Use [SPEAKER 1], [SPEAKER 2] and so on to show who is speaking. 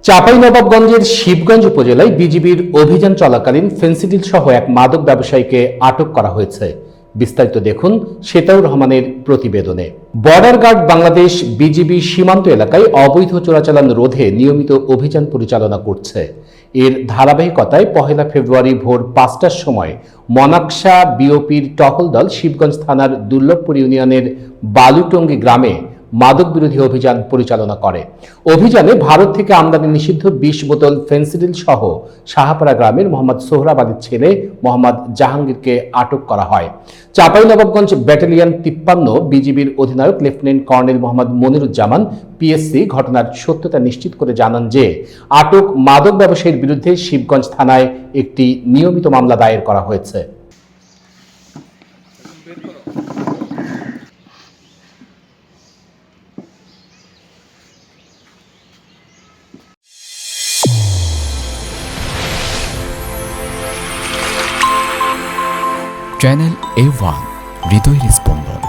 [SPEAKER 1] চাঁপাইনবাবগঞ্জের শিবগঞ্জ উপজেলায় বিজিবির অভিযান চলাকালীন ফেন্সিডিল সহ এক মাদক ব্যবসায়ীকে আটক করা হয়েছে। বিস্তারিত দেখুন সেতাউর রহমানের প্রতিবেদনে। বর্ডার গার্ড বাংলাদেশ বিজিবি সীমান্ত এলাকায় অবৈধ চোরাচালান রোধে নিয়মিত অভিযান পরিচালনা করছে। এর ধারাবাহিকতায় 1 ফেব্রুয়ারি ভোর 5টার সময় মনাকশা বিওপির টহল দল শিবগঞ্জ থানার দুর্লভপুর ইউনিয়নের বালুটঙ্গী গ্রামে মাদক বিরোধী অভিযান পরিচালনা করে। অভিযানে ভারত থেকে আমদানি নিষিদ্ধ 20 বোতল ফেন্সিডিল সহ সাহাপাড়া গ্রামের মোহাম্মদ সোহরাব আলীর ছেলে মোহাম্মদ জাহাঙ্গীরকে আটক করা হয়। চাঁপাইনবাবগঞ্জ ব্যাটালিয়ন 53 বিজিবির অধিনায়ক lieutenant colonel Mohammad Moniruzzaman PSC ঘটনার সত্যতা নিশ্চিত করে জানান যে আটক মাদক ব্যবসায়ীর বিরুদ্ধে শিবগঞ্জ থানায় একটি নিয়মিত মামলা দায়ের করা হয়েছে।
[SPEAKER 2] চ্যানেল A1 হৃদয়ের স্পন্দন।